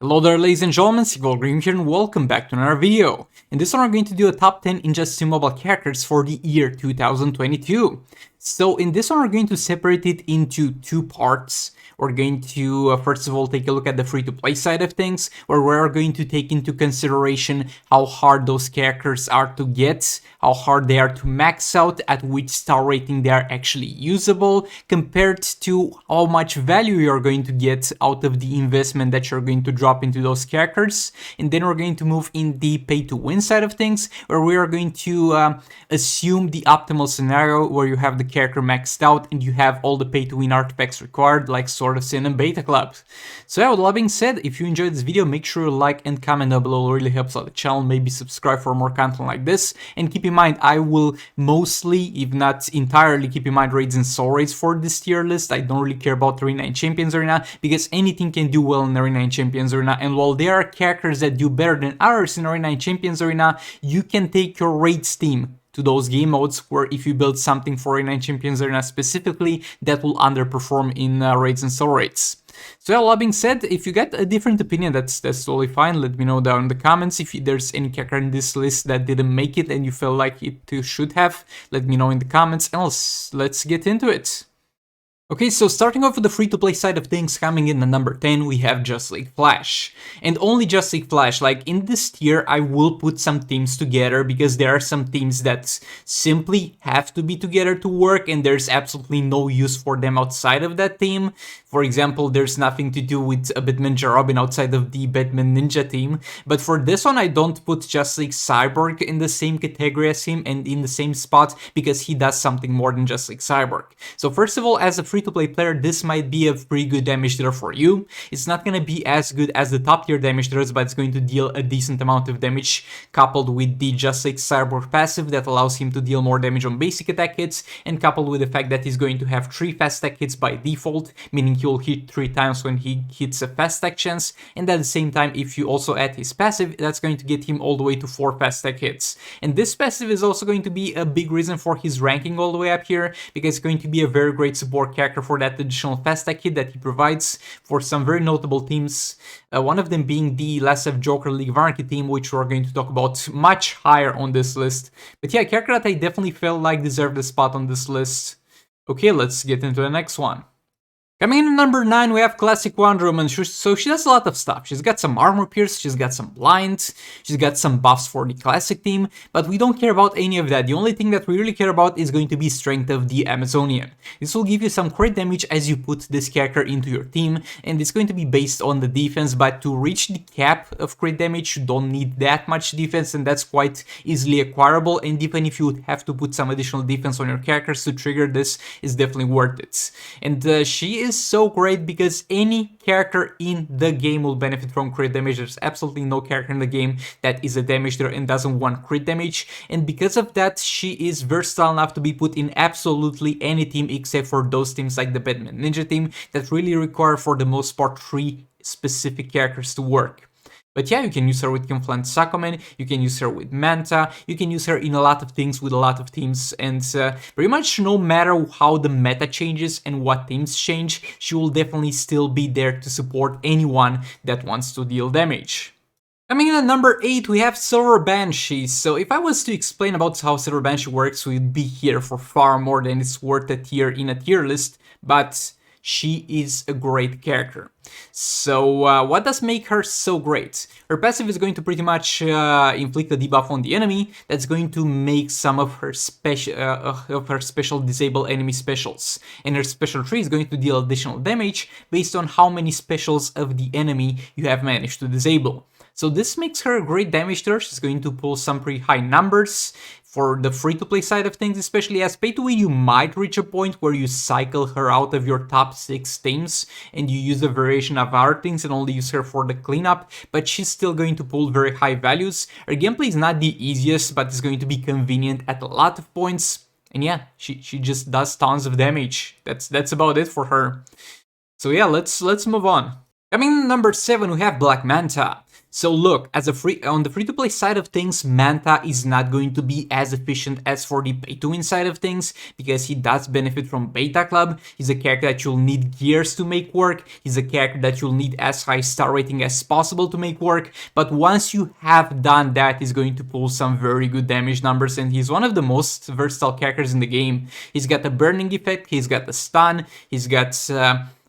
Hello there ladies and gentlemen, Green here and welcome back to another video. In this one we're going to do a top 10 Injustice mobile characters for the year 2022. So in this one we're going to separate it into two parts. We're going to first of all take a look at the free-to-play side of things, where we're going to take into consideration how hard those characters are to get, how hard they are to max out, at which star rating they are actually usable, compared to how much value you're going to get out of the investment that you're going to drop into those characters. And then we're going to move in the pay-to-win side of things, where we are going to assume the optimal scenario where you have the character maxed out and you have all the pay-to-win artifacts required, like Sword of Sin and Beta Club. So yeah, with that being said, if you enjoyed this video, make sure to like and comment down below. It really helps out the channel. Maybe subscribe for more content like this. And keep in mind, I will mostly, if not entirely, keep in mind raids and soul raids for this tier list. I don't really care about Arena and Champions Arena, because anything can do well in Arena and Champions Arena. And while there are characters that do better than others in Arena and Champions Arena, you can take your raids team to those game modes where if you build something for Arena and Champions Arena specifically, that will underperform in raids and soul raids. So yeah, all that being said, if you get a different opinion, that's totally fine. Let me know down in the comments. If there's any character in this list that didn't make it and you feel like it should have, let me know in the comments, and let's get into it. Okay, so starting off with the free-to-play side of things, coming in at number 10, we have Just League Flash. And only Just League Flash. Like, in this tier, I will put some teams together, because there are some teams that simply have to be together to work, and there's absolutely no use for them outside of that team. For example, there's nothing to do with a Batman Robin outside of the Batman Ninja team. But for this one, I don't put Just League Cyborg in the same category as him and in the same spot, because he does something more than Just League Cyborg. So first of all, as a free-to-play player, this might be a pretty good damage dealer for you. It's not going to be as good as the top tier damage dealers, but it's going to deal a decent amount of damage, coupled with the Just League Cyborg passive that allows him to deal more damage on basic attack hits, and coupled with the fact that he's going to have 3 fast attack hits by default, meaning he will hit 3 times when he hits a fast attack chance, and at the same time, if you also add his passive, that's going to get him all the way to 4 fast attack hits. And this passive is also going to be a big reason for his ranking all the way up here, because it's going to be a very great support character for that additional fast attack hit that he provides for some very notable teams, one of them being the Last of Joker League of Anarchy team, which we're going to talk about much higher on this list. But yeah, a character that I definitely felt like deserved a spot on this list. Okay, let's get into the next one. Coming in at number 9, we have Classic Wonder Woman. So she does a lot of stuff. She's got some armor pierce, she's got some blinds, she's got some buffs for the classic team, but we don't care about any of that. The only thing that we really care about is going to be strength of the Amazonian. This will give you some crit damage as you put this character into your team, and it's going to be based on the defense, but to reach the cap of crit damage, you don't need that much defense, and that's quite easily acquirable, and even if you would have to put some additional defense on your characters to trigger this, it's definitely worth it. And she is so great because any character in the game will benefit from crit damage. There's absolutely no character in the game that is a damage dealer and doesn't want crit damage, and because of that, she is versatile enough to be put in absolutely any team except for those teams like the Batman Ninja team that really require for the most part 3 specific characters to work. But yeah, you can use her with Atlantis AQUAMAN, you can use her with MANTA, you can use her in a lot of things with a lot of teams, and pretty much no matter how the meta changes and what teams change, she will definitely still be there to support anyone that wants to deal damage. Coming in at number 8, we have Silver Banshee. So if I was to explain about how Silver Banshee works, we'd be here for far more than it's worth a tier in a tier list, but she is a great character. So what does make her so great? Her passive is going to pretty much inflict a debuff on the enemy that's going to make some of her special disable enemy specials, and her special tree is going to deal additional damage based on how many specials of the enemy you have managed to disable. So this makes her a great damage dealer. She's going to pull some pretty high numbers. For the free-to-play side of things, especially as pay-to-win, you might reach a point where you cycle her out of your top 6 teams and you use a variation of other things and only use her for the cleanup, but she's still going to pull very high values. Her gameplay is not the easiest, but it's going to be convenient at a lot of points. And yeah, she just does tons of damage. That's about it for her. So yeah, let's move on. Coming in number 7, we have Black Manta. So look, on the free-to-play side of things, Manta is not going to be as efficient as for the pay-to-win side of things, because he does benefit from Beta Club. He's a character that you'll need gears to make work. He's a character that you'll need as high star rating as possible to make work. But once you have done that, he's going to pull some very good damage numbers, and he's one of the most versatile characters in the game. He's got the burning effect, he's got the stun, he's got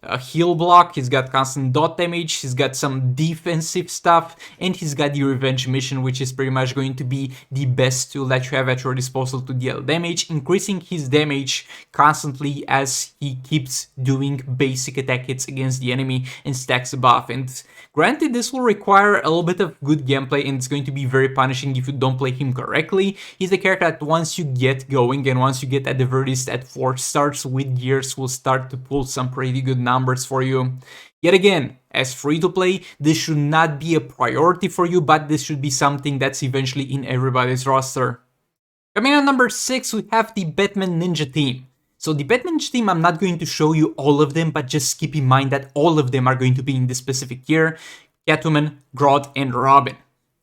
a heal block, he's got constant dot damage, he's got some defensive stuff, and he's got the revenge mission, which is pretty much going to be the best tool that you have at your disposal to deal damage, increasing his damage constantly as he keeps doing basic attack hits against the enemy and stacks a buff. And granted, this will require a little bit of good gameplay, and it's going to be very punishing if you don't play him correctly. He's a character that once you get going, and once you get at the very least at 4 stars with gears, will start to pull some pretty good numbers for you. Yet again, as free-to-play, this should not be a priority for you, but this should be something that's eventually in everybody's roster. Coming in at number 6, we have the Batman Ninja team. So the Batman Ninja team, I'm not going to show you all of them, but just keep in mind that all of them are going to be in this specific tier: Catwoman, Grodd, and Robin.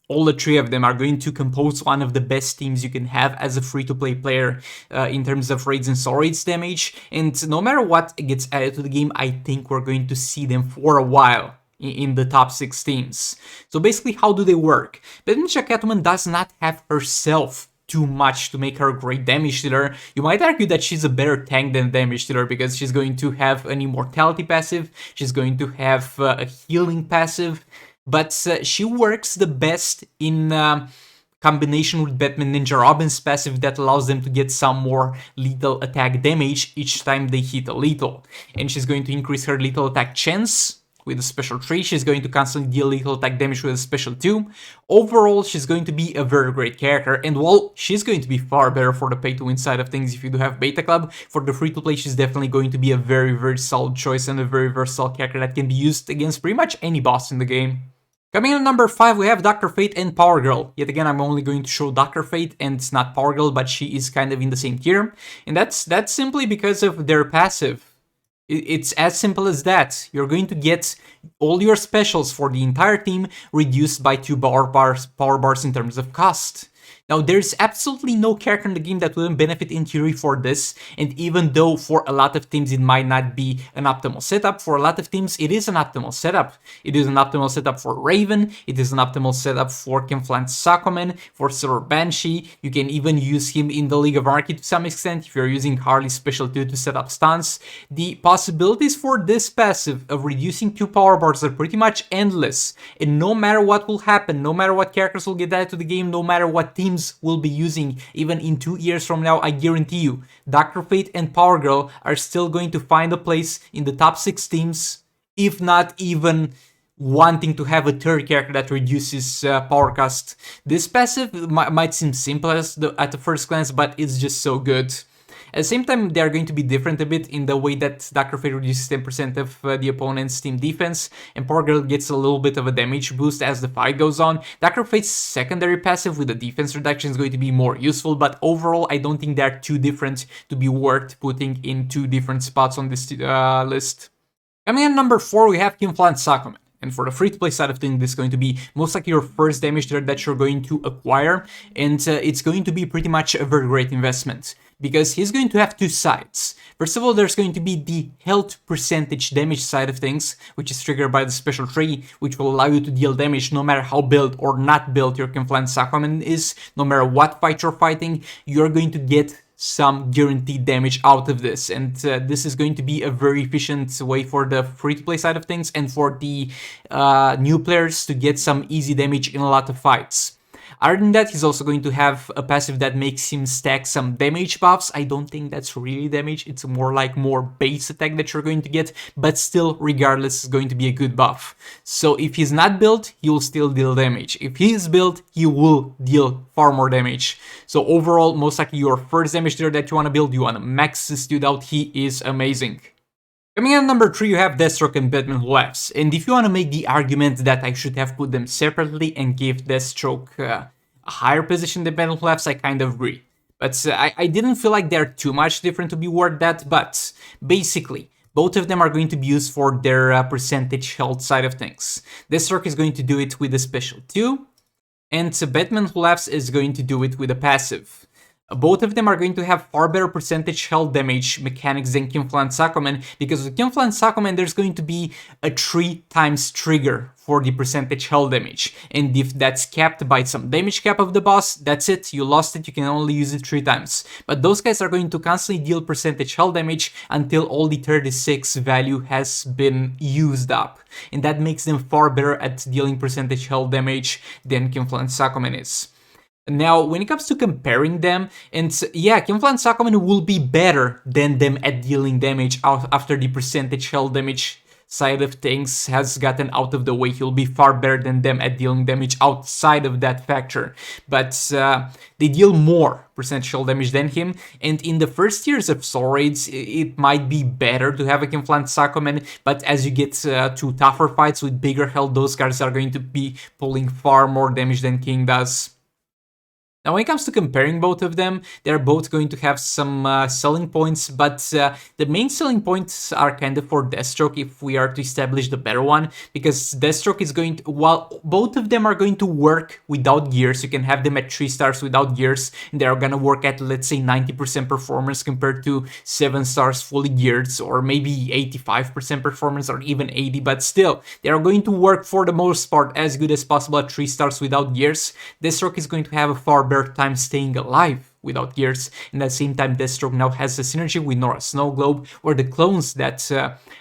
All the 3 of them are going to compose one of the best teams you can have as a free-to-play player in terms of raids and soul raids damage. And no matter what gets added to the game, I think we're going to see them for a while in the top 6 teams. So basically, how do they work? Batman Ninja Catwoman does not have herself too much to make her a great damage dealer. You might argue that she's a better tank than damage dealer, because she's going to have an immortality passive, she's going to have a healing passive, but she works the best in combination with Batman Ninja Robin's passive that allows them to get some more lethal attack damage each time they hit a lethal. And she's going to increase her lethal attack chance with a special 3, she's going to constantly deal lethal attack damage with a special 2. Overall, she's going to be a very great character, and while she's going to be far better for the pay-to-win side of things if you do have Beta Club, for the free-to-play she's definitely going to be a very, very solid choice and a very versatile character that can be used against pretty much any boss in the game. Coming in at number 5, we have Dr. Fate and Power Girl. Yet again, I'm only going to show Dr. Fate and it's not Power Girl, but she is kind of in the same tier, and that's simply because of their passive. It's as simple as that. You're going to get all your specials for the entire team reduced by 2 power bars in terms of cost. Now, there's absolutely no character in the game that wouldn't benefit in theory for this, and even though for a lot of teams it might not be an optimal setup, for a lot of teams it is an optimal setup. It is an optimal setup for Raven, it is an optimal setup for AQUAMAN, for Silver Banshee. You can even use him in the League of Anarchy to some extent if you're using Harley's special 2 to set up stuns. The possibilities for this passive of reducing 2 power bars are pretty much endless, and no matter what will happen, no matter what characters will get added to the game, no matter what teams will be using, even in 2 years from now, I guarantee you, Dr. Fate and Power Girl are still going to find a place in the top 6 teams, if not even wanting to have a third character that reduces power cost. This passive might seem simple at the first glance, but it's just so good. At the same time, they are going to be different a bit in the way that Dr. Fate reduces 10% of the opponent's team defense, and Power Girl gets a little bit of a damage boost as the fight goes on. Dr. Fate's secondary passive with the defense reduction is going to be more useful, but overall, I don't think they're too different to be worth putting in 2 different spots on this list. Coming in at number 4, we have AQUAMAN. And for the free-to-play side of things, this is going to be most likely your first damage dealer that you're going to acquire, and it's going to be pretty much a very great investment, because he's going to have 2 sides. First of all, there's going to be the health percentage damage side of things, which is triggered by the special 3, which will allow you to deal damage no matter how built or not built your AQUAMAN is, no matter what fight you're fighting, you're going to get some guaranteed damage out of this, and this is going to be a very efficient way for the free-to-play side of things and for the new players to get some easy damage in a lot of fights. Other than that, he's also going to have a passive that makes him stack some damage buffs. I don't think that's really damage, it's more like more base attack that you're going to get, but still, regardless, it's going to be a good buff. So if he's not built, he will still deal damage. If he is built, he will deal far more damage. So overall, most likely your first damage dealer that you want to build, you want to max this dude out, he is amazing. Coming in at number 3, you have Deathstroke and Batman Who Laughs, and if you want to make the argument that I should have put them separately and give Deathstroke a higher position than Batman Who Laughs, I kind of agree. But I didn't feel like they're too much different to be worth that, but basically, Both of them are going to be used for their percentage health side of things. Deathstroke is going to do it with a special 2, and Batman Who Laughs is going to do it with a passive. Both of them are going to have far better percentage health damage mechanics than Kinfla and Aquaman, because with Kinfla and Aquaman there's going to be a 3 times trigger for the percentage health damage, and if that's capped by some damage cap of the boss, that's it, you lost it, you can only use it 3 times. But those guys are going to constantly deal percentage health damage until all the 36 value has been used up, and that makes them far better at dealing percentage health damage than Kinfla and Aquaman is. Now, when it comes to comparing them, and yeah, Kinfla and Aquaman will be better than them at dealing damage after the percentage health damage side of things has gotten out of the way. He'll be far better than them at dealing damage outside of that factor. But they deal more percentage health damage than him, and in the first years of Soul Raids, it might be better to have a Kinfla and Aquaman, but as you get to tougher fights with bigger health, those guys are going to be pulling far more damage than King does. Now, when it comes to comparing both of them, they're both going to have some selling points, but the main selling points are kind of for Deathstroke if we are to establish the better one, because Deathstroke is going to, while both of them are going to work without gears, you can have them at 3 stars without gears, and they're gonna work at, let's say, 90% performance compared to 7 stars fully geared, or maybe 85% performance, or even 80, but still, they are going to work for the most part as good as possible at 3 stars without gears. Deathstroke is going to have a far better time staying alive without gears, and at the same time Deathstroke now has a synergy with Nora Snowglobe, where the clones that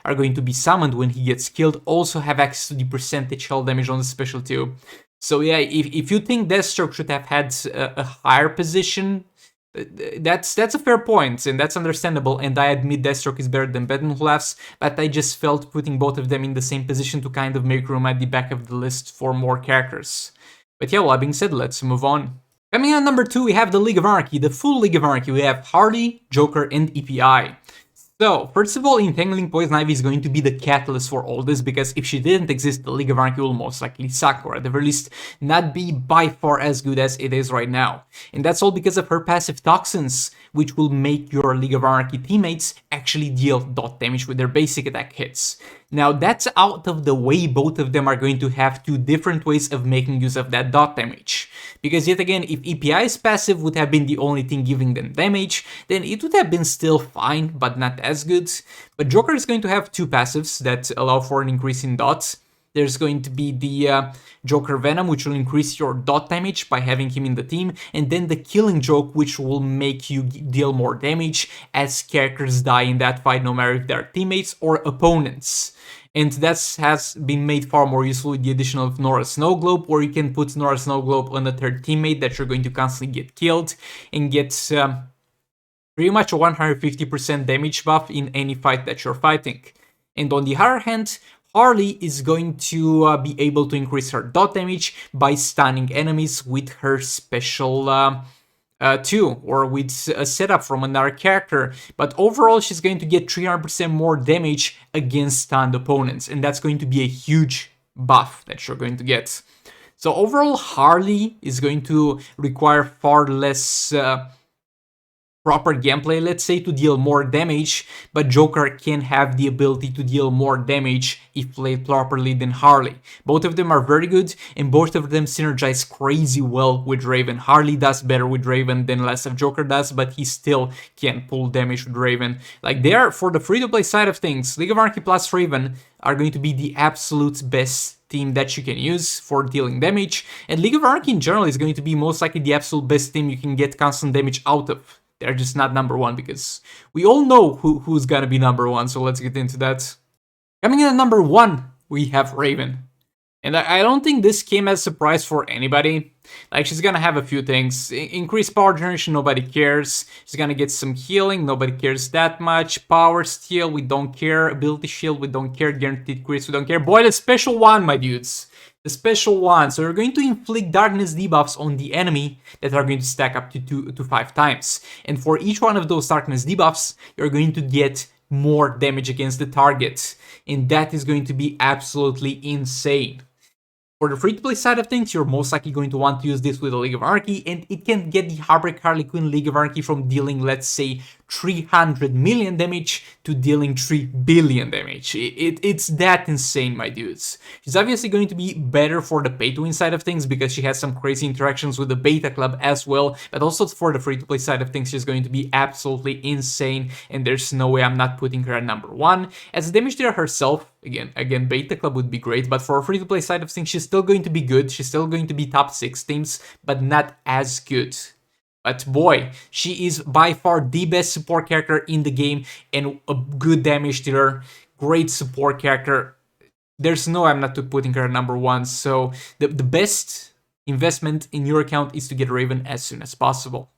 are going to be summoned when he gets killed also have access to the percentage health damage on the special too. So yeah, if you think Deathstroke should have had a higher position, that's a fair point, and that's understandable, and I admit Deathstroke is better than Batman Who Laughs, but I just felt putting both of them in the same position to kind of make room at the back of the list for more characters. But yeah, all that being said, let's move on. Coming in at number 2, we have the League of Anarchy, the full League of Anarchy. We have Harley, Joker, and EPI. So, first of all, Entangling Poison Ivy is going to be the catalyst for all this, because if she didn't exist, the League of Anarchy will most likely suck, or at the very least, not be by far as good as it is right now. And that's all because of her passive Toxins, which will make your League of Anarchy teammates actually deal dot damage with their basic attack hits. Now, that's out of the way. Both of them are going to have 2 different ways of making use of that dot damage. Because yet again, if EPI's passive would have been the only thing giving them damage, then it would have been still fine, but not as good. But Joker is going to have 2 passives that allow for an increase in dots. There's going to be the Joker Venom, which will increase your dot damage by having him in the team, and then the Killing Joke, which will make you deal more damage as characters die in that fight, no matter if they're teammates or opponents. And that has been made far more useful with the addition of Nora Snowglobe, where you can put Nora Snowglobe on a third teammate that you're going to constantly get killed and get pretty much a 150% damage buff in any fight that you're fighting. And on the other hand, Harley is going to be able to increase her dot damage by stunning enemies with her special 2, or with a setup from another character, but overall she's going to get 300% more damage against stunned opponents, and that's going to be a huge buff that you're going to get. So overall, Harley is going to require far less proper gameplay, let's say, to deal more damage, but Joker can have the ability to deal more damage if played properly than Harley. Both of them are very good, and both of them synergize crazy well with Raven. Harley does better with Raven than less of Joker does, but he still can pull damage with Raven. Like, they are, for the free-to-play side of things, League of Anarchy plus Raven are going to be the absolute best team that you can use for dealing damage, and League of Anarchy in general is going to be most likely the absolute best team you can get constant damage out of. They're just not number 1, because we all know who's gonna be number 1, so let's get into that. Coming in at number 1, we have Raven. And I don't think this came as a surprise for anybody. Like, she's gonna have a few things. Increased power generation, nobody cares. She's gonna get some healing, nobody cares that much. Power steal, we don't care. Ability shield, we don't care. Guaranteed crits, we don't care. Boy, the special one, my dudes. The special one. So you're going to inflict darkness debuffs on the enemy that are going to stack up to 2 to 5 times. And for each one of those darkness debuffs, you're going to get more damage against the target. And that is going to be absolutely insane. For the free-to-play side of things, you're most likely going to want to use this with a League of Anarchy, and it can get the Heartbreaker Harley Quinn League of Anarchy from dealing, let's say, 300 million damage to dealing 3 billion damage. It's that insane, my dudes. She's obviously going to be better for the pay-to-win side of things because she has some crazy interactions with the beta club as well, but also for the free-to-play side of things, she's going to be absolutely insane, and there's no way I'm not putting her at number 1. As a damage dealer herself, again, beta club would be great, but for a free-to-play side of things, she's still going to be good. She's still going to be top 6 teams, but not as good. But boy, she is by far the best support character in the game and a good damage dealer, great support character. There's no way I'm not putting her at number 1, so the best investment in your account is to get Raven as soon as possible.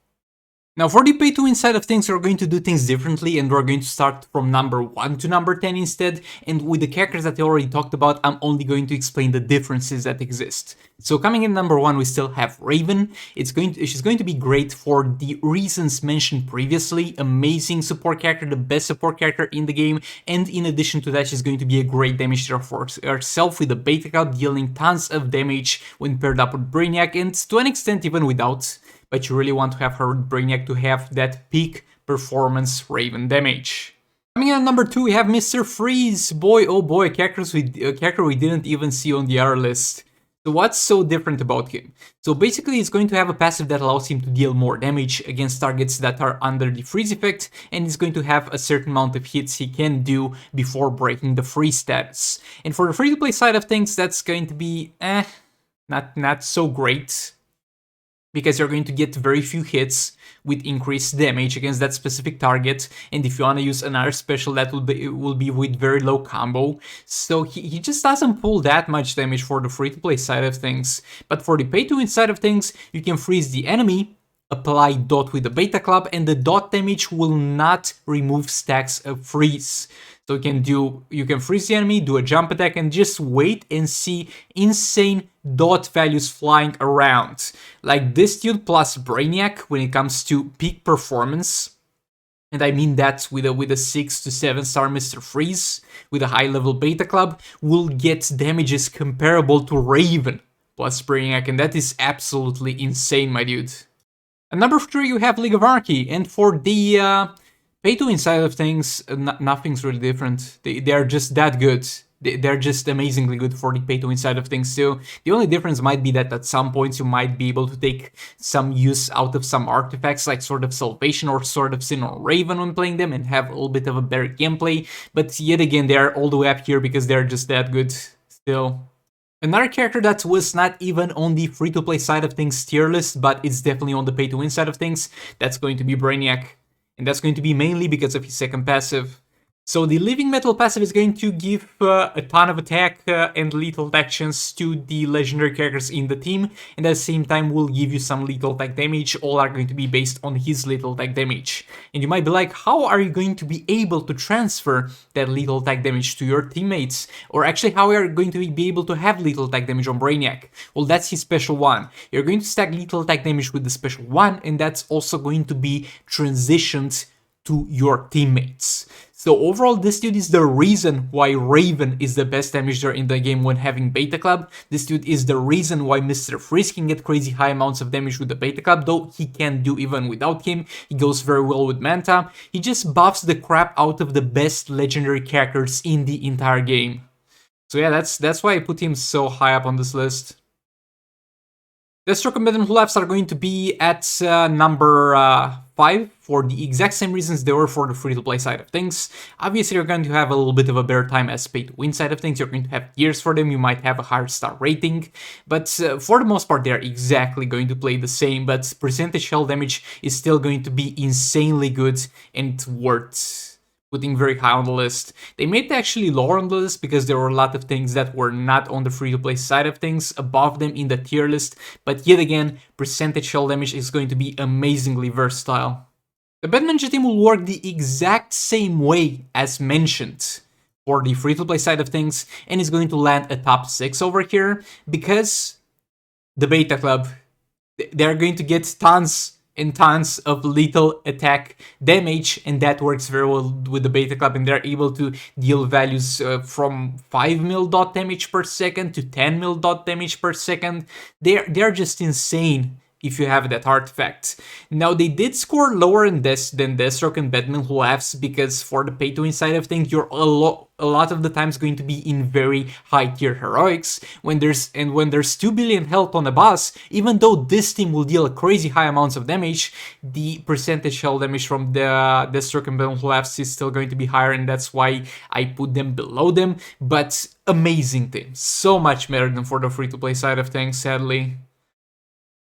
Now for the pay-to-win side of things, we're going to do things differently and we're going to start from number 1 to number 10 instead, and with the characters that I already talked about, I'm only going to explain the differences that exist. So coming in number 1, we still have Raven. She's going to be great for the reasons mentioned previously, amazing support character, the best support character in the game, and in addition to that, she's going to be a great damage dealer for herself with the beta card, dealing tons of damage when paired up with Brainiac, and to an extent even without. But you really want to have her with Brainiac to have that peak performance Raven damage. Coming in at number 2, we have Mr. Freeze. Boy, oh boy, a character we didn't even see on the other list. So what's so different about him? So basically he's going to have a passive that allows him to deal more damage against targets that are under the freeze effect, and he's going to have a certain amount of hits he can do before breaking the freeze status. And for the free-to-play side of things, that's going to be not so great, because you're going to get very few hits with increased damage against that specific target, and if you want to use another special, that will be with very low combo. So he just doesn't pull that much damage for the free-to-play side of things. But for the pay-to-win side of things, you can freeze the enemy, apply dot with the beta club, and the dot damage will not remove stacks of freeze. So you can freeze the enemy, do a jump attack, and just wait and see insane dot values flying around. Like this dude plus Brainiac when it comes to peak performance. And I mean that with a 6 to 7 star Mr. Freeze with a high level beta club will get damages comparable to Raven plus Brainiac, and that is absolutely insane, my dude. At number 3, you have League of Anarchy, and for the pay-to-win side of things, nothing's really different. They're just that good. They're just amazingly good for the pay-to-win side of things too. The only difference might be that at some points you might be able to take some use out of some artifacts like Sword of Salvation or Sword of Sin or Raven when playing them and have a little bit of a better gameplay. But yet again, they're all the way up here because they're just that good still. Another character that was not even on the free-to-play side of things tier list, but it's definitely on the pay-to-win side of things, that's going to be Brainiac. And that's going to be mainly because of his second passive. So the Living Metal passive is going to give a ton of attack and lethal actions to the legendary characters in the team, and at the same time will give you some lethal attack damage. All are going to be based on his lethal attack damage. And you might be like, how are you going to be able to transfer that lethal attack damage to your teammates? Or actually, how are you going to be able to have lethal attack damage on Brainiac? Well, that's his special one. You're going to stack lethal attack damage with the special one, and that's also going to be transitioned to your teammates. So overall, this dude is the reason why Raven is the best damage dealer in the game when having Beta Club. This dude is the reason why Mr. Freeze can get crazy high amounts of damage with the Beta Club, though he can do even without him. He goes very well with Manta. He just buffs the crap out of the best legendary characters in the entire game. So yeah, that's why I put him so high up on this list. DEATHSTROKE and Venom Labs are going to be at number 5 for the exact same reasons they were for the free-to-play side of things. Obviously, you're going to have a little bit of a better time as pay-to-win side of things. You're going to have gears for them, you might have a higher star rating, but for the most part, they're exactly going to play the same, but percentage health damage is still going to be insanely good and worth putting very high on the list. They made it actually lower on the list because there were a lot of things that were not on the free-to-play side of things above them in the tier list, but yet again, percentage health damage is going to be amazingly versatile. The BANSHEE team will work the exact same way as mentioned for the free-to-play side of things, and is going to land a top 6 over here because the Beta Club, they're going to get tons and tons of lethal attack damage, and that works very well with the Beta Club, and they're able to deal values from 5 mil dot damage per second to 10 mil dot damage per second. They're just insane if you have that artifact. Now, they did score lower in this than Deathstroke and Batman Who Laughs, because for the pay-to-win side of things, you're a lot of the times going to be in very high-tier heroics. When there's 2 billion health on a boss, even though this team will deal crazy high amounts of damage, the percentage health damage from the Deathstroke and Batman Who Laughs is still going to be higher, and that's why I put them below them. But amazing team, so much better than for the free-to-play side of things, sadly.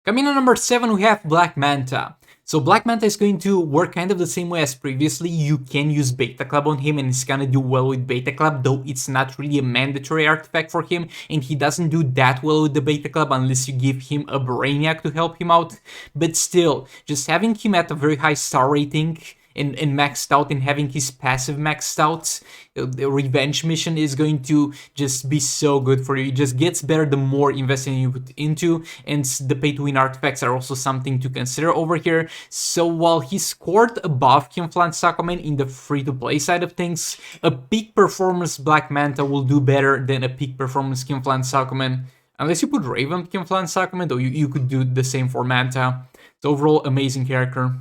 Coming in number 7, we have Black Manta. So Black Manta is going to work kind of the same way as previously. You can use Beta Club on him and he's gonna do well with Beta Club, though it's not really a mandatory artifact for him, and he doesn't do that well with the Beta Club unless you give him a Brainiac to help him out. But still, just having him at a very high star rating and maxed out, and having his passive maxed out, the revenge mission is going to just be so good for you. It just gets better the more investing you put into, and the pay-to-win artifacts are also something to consider over here. So while he scored above QUINN AQUAMAN in the free-to-play side of things, a peak performance Black Manta will do better than a peak performance QUINN AQUAMAN. Unless you put Raven QUINN AQUAMAN, though you could do the same for Manta. So overall, amazing character.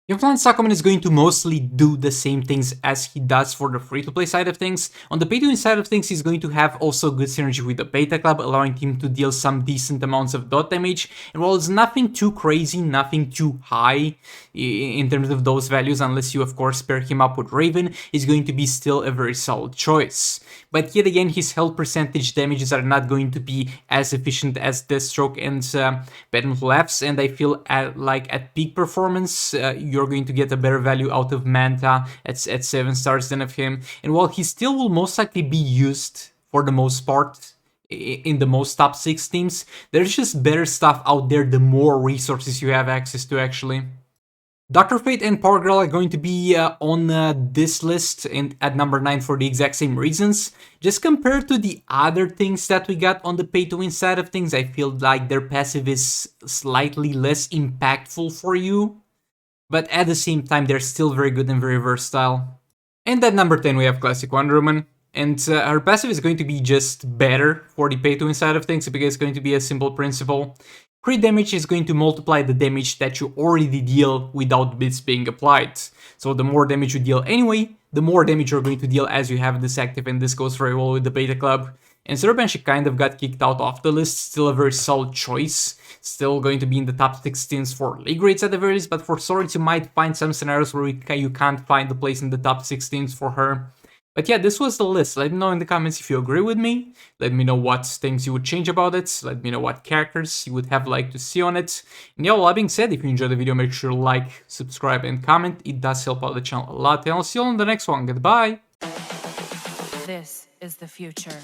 QUINN AQUAMAN is going to mostly do the same things as he does for the free-to-play side of things. On the pay-to-win side of things, he's going to have also good synergy with the Beta Club, allowing him to deal some decent amounts of dot damage. And while it's nothing too crazy, nothing too high in terms of those values, unless you of course pair him up with Raven, is going to be still a very solid choice. But yet again, his health percentage damages are not going to be as efficient as Deathstroke and Batman Who Laughs, and I feel at peak performance, you're going to get a better value out of Manta at 7 stars than of him. And while he still will most likely be used for the most part in the most top 6 teams, there's just better stuff out there the more resources you have access to, actually. Dr. Fate and Power Girl are going to be on this list and at number 9 for the exact same reasons. Just compared to the other things that we got on the pay-to-win side of things, I feel like their passive is slightly less impactful for you. But at the same time, they're still very good and very versatile. And at number 10, we have Classic Wonder Woman. And her passive is going to be just better for the pay-to-win side of things, because it's going to be a simple principle. Crit damage is going to multiply the damage that you already deal without bits being applied. So the more damage you deal anyway, the more damage you're going to deal as you have this active, and this goes very well with the Beta Club. And BANSHEE kind of got kicked out of the list, still a very solid choice. Still going to be in the top 16s for league rates at the very least, but for swords you might find some scenarios where you can't find the place in the top 16s for her. But yeah, this was the list. Let me know in the comments if you agree with me. Let me know what things you would change about it. Let me know what characters you would have liked to see on it. And yeah, all that being said, if you enjoyed the video, make sure to like, subscribe, and comment. It does help out the channel a lot. And I'll see you all in the next one. Goodbye! This is the future.